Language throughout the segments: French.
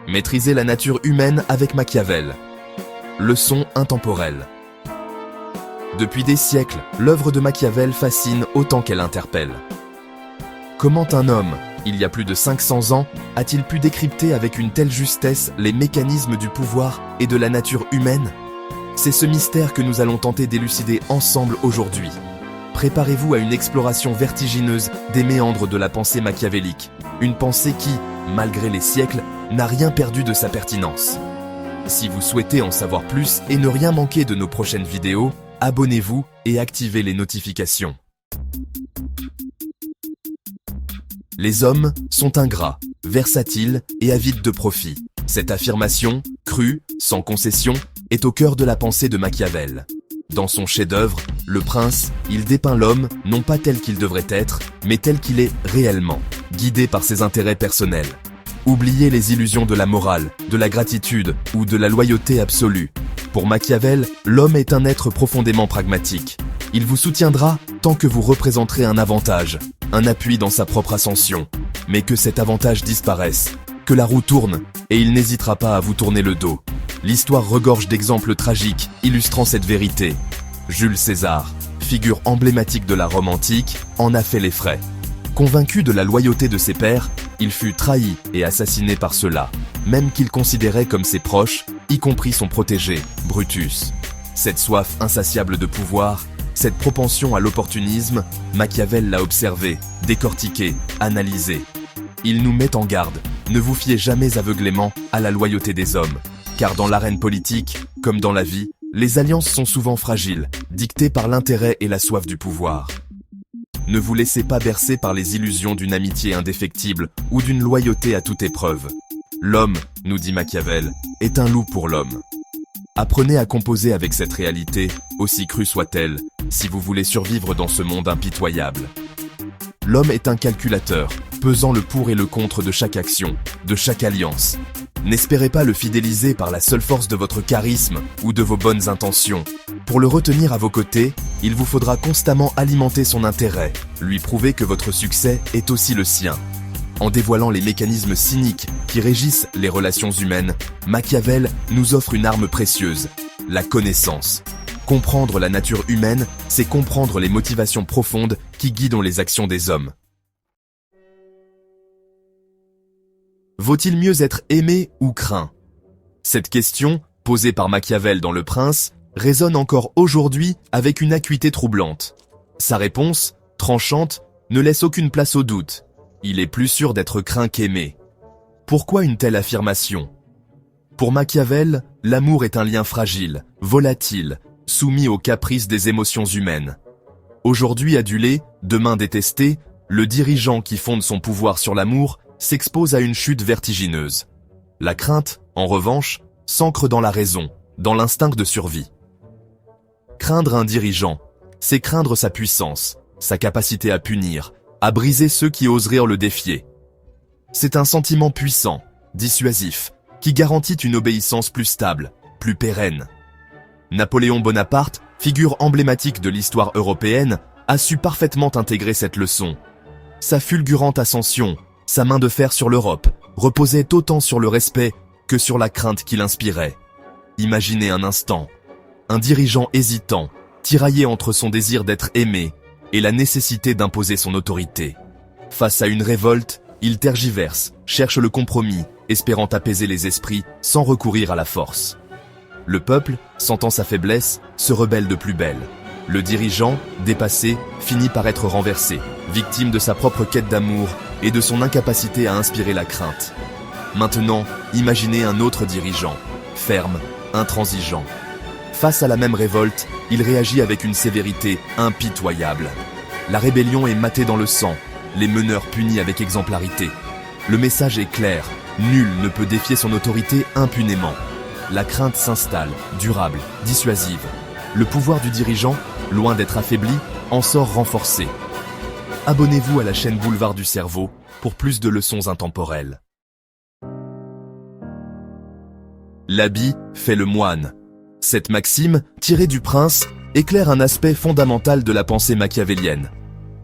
Maîtriser la nature humaine avec Machiavel. Leçon intemporelle. Depuis des siècles, l'œuvre de Machiavel fascine autant qu'elle interpelle. Comment un homme, il y a plus de 500 ans, a-t-il pu décrypter avec une telle justesse les mécanismes du pouvoir et de la nature humaine? C'est ce mystère que nous allons tenter d'élucider ensemble aujourd'hui. Préparez-vous à une exploration vertigineuse des méandres de la pensée machiavélique, une pensée qui, malgré les siècles, n'a rien perdu de sa pertinence. Si vous souhaitez en savoir plus et ne rien manquer de nos prochaines vidéos, abonnez-vous et activez les notifications. Les hommes sont ingrats, versatiles et avides de profit. Cette affirmation, crue, sans concession, est au cœur de la pensée de Machiavel. Dans son chef-d'œuvre, Le Prince, il dépeint l'homme non pas tel qu'il devrait être, mais tel qu'il est réellement, guidé par ses intérêts personnels. Oubliez les illusions de la morale, de la gratitude ou de la loyauté absolue. Pour Machiavel, l'homme est un être profondément pragmatique. Il vous soutiendra tant que vous représenterez un avantage, un appui dans sa propre ascension. Mais que cet avantage disparaisse, que la roue tourne, et il n'hésitera pas à vous tourner le dos. L'histoire regorge d'exemples tragiques illustrant cette vérité. Jules César, figure emblématique de la Rome antique, en a fait les frais. Convaincu de la loyauté de ses pairs, il fut trahi et assassiné par ceux-là, même qu'il considérait comme ses proches, y compris son protégé, Brutus. Cette soif insatiable de pouvoir, cette propension à l'opportunisme, Machiavel l'a observé, décortiqué, analysé. Il nous met en garde, ne vous fiez jamais aveuglément à la loyauté des hommes, car dans l'arène politique, comme dans la vie, les alliances sont souvent fragiles, dictées par l'intérêt et la soif du pouvoir. Ne vous laissez pas bercer par les illusions d'une amitié indéfectible ou d'une loyauté à toute épreuve. L'homme, nous dit Machiavel, est un loup pour l'homme. Apprenez à composer avec cette réalité, aussi crue soit-elle, si vous voulez survivre dans ce monde impitoyable. L'homme est un calculateur, pesant le pour et le contre de chaque action, de chaque alliance. N'espérez pas le fidéliser par la seule force de votre charisme ou de vos bonnes intentions. Pour le retenir à vos côtés, il vous faudra constamment alimenter son intérêt, lui prouver que votre succès est aussi le sien. En dévoilant les mécanismes cyniques qui régissent les relations humaines, Machiavel nous offre une arme précieuse, la connaissance. Comprendre la nature humaine, c'est comprendre les motivations profondes qui guident les actions des hommes. Vaut-il mieux être aimé ou craint? Cette question, posée par Machiavel dans Le Prince, résonne encore aujourd'hui avec une acuité troublante. Sa réponse, tranchante, ne laisse aucune place au doute. Il est plus sûr d'être craint qu'aimé. Pourquoi une telle affirmation? Pour Machiavel, l'amour est un lien fragile, volatile, soumis aux caprices des émotions humaines. Aujourd'hui adulé, demain détesté, le dirigeant qui fonde son pouvoir sur l'amour s'expose à une chute vertigineuse. La crainte, en revanche, s'ancre dans la raison, dans l'instinct de survie. Craindre un dirigeant, c'est craindre sa puissance, sa capacité à punir, à briser ceux qui oseraient le défier. C'est un sentiment puissant, dissuasif, qui garantit une obéissance plus stable, plus pérenne. Napoléon Bonaparte, figure emblématique de l'histoire européenne, a su parfaitement intégrer cette leçon. Sa fulgurante ascension, sa main de fer sur l'Europe, reposait autant sur le respect que sur la crainte qu'il inspirait. Imaginez un instant, un dirigeant hésitant, tiraillé entre son désir d'être aimé et la nécessité d'imposer son autorité. Face à une révolte, il tergiverse, cherche le compromis, espérant apaiser les esprits sans recourir à la force. Le peuple, sentant sa faiblesse, se rebelle de plus belle. Le dirigeant, dépassé, finit par être renversé, victime de sa propre quête d'amour et de son incapacité à inspirer la crainte. Maintenant, imaginez un autre dirigeant, ferme, intransigeant. Face à la même révolte, il réagit avec une sévérité impitoyable. La rébellion est matée dans le sang, les meneurs punis avec exemplarité. Le message est clair, nul ne peut défier son autorité impunément. La crainte s'installe, durable, dissuasive. Le pouvoir du dirigeant, loin d'être affaibli, en sort renforcé. Abonnez-vous à la chaîne Boulevard du Cerveau pour plus de leçons intemporelles. L'habit fait le moine. Cette maxime, tirée du Prince, éclaire un aspect fondamental de la pensée machiavélienne.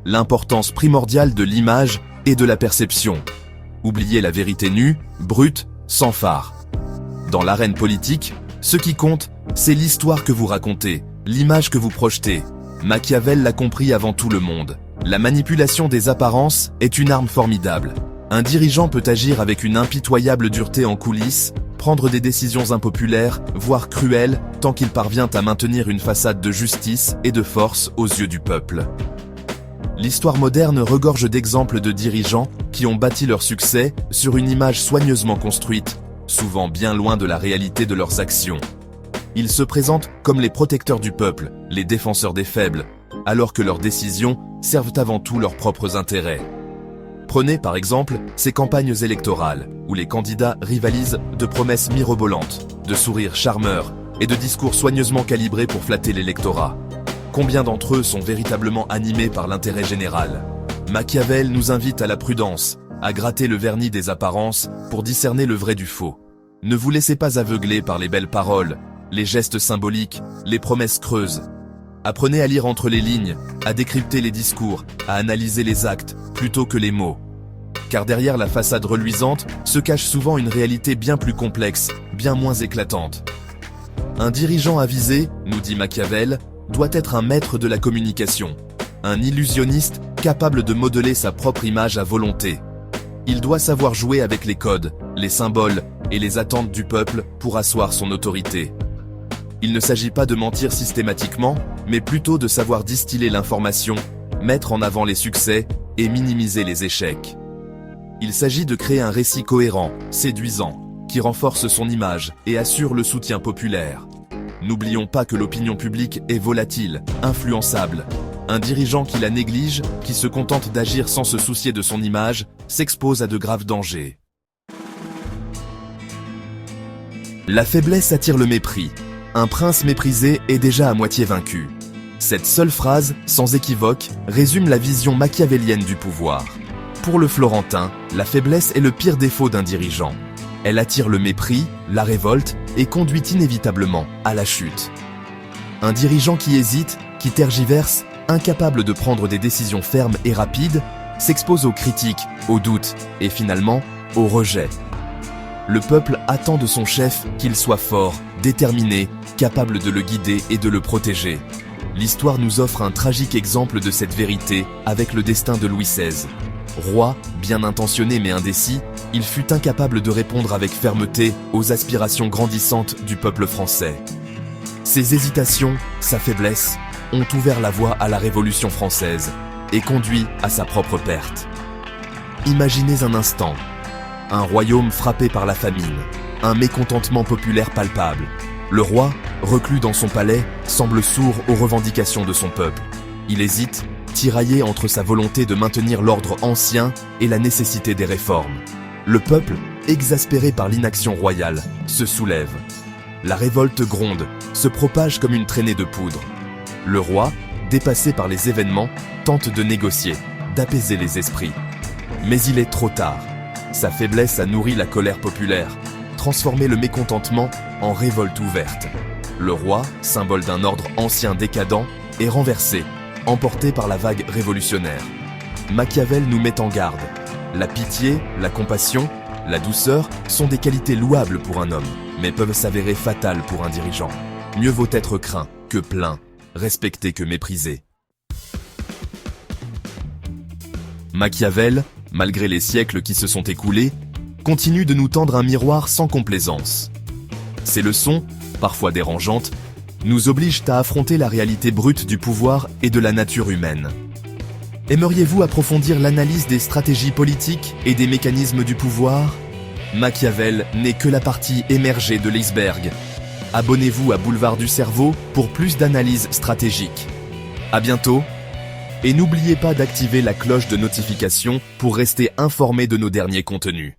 L'importance primordiale de l'image et de la perception. Oubliez la vérité nue, brute, sans phare. Dans l'arène politique, ce qui compte, c'est l'histoire que vous racontez, l'image que vous projetez. Machiavel l'a compris avant tout le monde. La manipulation des apparences est une arme formidable. Un dirigeant peut agir avec une impitoyable dureté en coulisses, prendre des décisions impopulaires, voire cruelles, tant qu'il parvient à maintenir une façade de justice et de force aux yeux du peuple. L'histoire moderne regorge d'exemples de dirigeants qui ont bâti leur succès sur une image soigneusement construite, souvent bien loin de la réalité de leurs actions. Ils se présentent comme les protecteurs du peuple, les défenseurs des faibles, alors que leurs décisions servent avant tout leurs propres intérêts. Prenez par exemple ces campagnes électorales, où les candidats rivalisent de promesses mirobolantes, de sourires charmeurs et de discours soigneusement calibrés pour flatter l'électorat. Combien d'entre eux sont véritablement animés par l'intérêt général? Machiavel nous invite à la prudence, à gratter le vernis des apparences pour discerner le vrai du faux. Ne vous laissez pas aveugler par les belles paroles, les gestes symboliques, les promesses creuses. Apprenez à lire entre les lignes, à décrypter les discours, à analyser les actes, plutôt que les mots. Car derrière la façade reluisante se cache souvent une réalité bien plus complexe, bien moins éclatante. Un dirigeant avisé, nous dit Machiavel, doit être un maître de la communication, un illusionniste capable de modeler sa propre image à volonté. Il doit savoir jouer avec les codes, les symboles et les attentes du peuple pour asseoir son autorité. Il ne s'agit pas de mentir systématiquement, mais plutôt de savoir distiller l'information, mettre en avant les succès et minimiser les échecs. Il s'agit de créer un récit cohérent, séduisant, qui renforce son image et assure le soutien populaire. N'oublions pas que l'opinion publique est volatile, influençable. Un dirigeant qui la néglige, qui se contente d'agir sans se soucier de son image, s'expose à de graves dangers. La faiblesse attire le mépris. Un prince méprisé est déjà à moitié vaincu. Cette seule phrase, sans équivoque, résume la vision machiavélienne du pouvoir. Pour le Florentin, la faiblesse est le pire défaut d'un dirigeant. Elle attire le mépris, la révolte et conduit inévitablement à la chute. Un dirigeant qui hésite, qui tergiverse, incapable de prendre des décisions fermes et rapides, s'expose aux critiques, aux doutes et finalement au rejet. Le peuple attend de son chef qu'il soit fort, déterminé, capable de le guider et de le protéger. L'histoire nous offre un tragique exemple de cette vérité avec le destin de Louis XVI. Roi, bien intentionné mais indécis, il fut incapable de répondre avec fermeté aux aspirations grandissantes du peuple français. Ses hésitations, sa faiblesse, ont ouvert la voie à la Révolution française et conduit à sa propre perte. Imaginez un instant, un royaume frappé par la famine, un mécontentement populaire palpable. Le roi, reclus dans son palais, semble sourd aux revendications de son peuple. Il hésite, tiraillé entre sa volonté de maintenir l'ordre ancien et la nécessité des réformes. Le peuple, exaspéré par l'inaction royale, se soulève. La révolte gronde, se propage comme une traînée de poudre. Le roi, dépassé par les événements, tente de négocier, d'apaiser les esprits. Mais il est trop tard. Sa faiblesse a nourri la colère populaire, transformé le mécontentement en révolte ouverte. Le roi, symbole d'un ordre ancien décadent, est renversé, emporté par la vague révolutionnaire. Machiavel nous met en garde. La pitié, la compassion, la douceur sont des qualités louables pour un homme, mais peuvent s'avérer fatales pour un dirigeant. Mieux vaut être craint que plaint, respecté que méprisé. Machiavel, malgré les siècles qui se sont écoulés, continue de nous tendre un miroir sans complaisance. Ces leçons, parfois dérangeantes, nous obligent à affronter la réalité brute du pouvoir et de la nature humaine. Aimeriez-vous approfondir l'analyse des stratégies politiques et des mécanismes du pouvoir? Machiavel n'est que la partie émergée de l'iceberg. Abonnez-vous à Boulevard du Cerveau pour plus d'analyses stratégiques. À bientôt, et n'oubliez pas d'activer la cloche de notification pour rester informé de nos derniers contenus.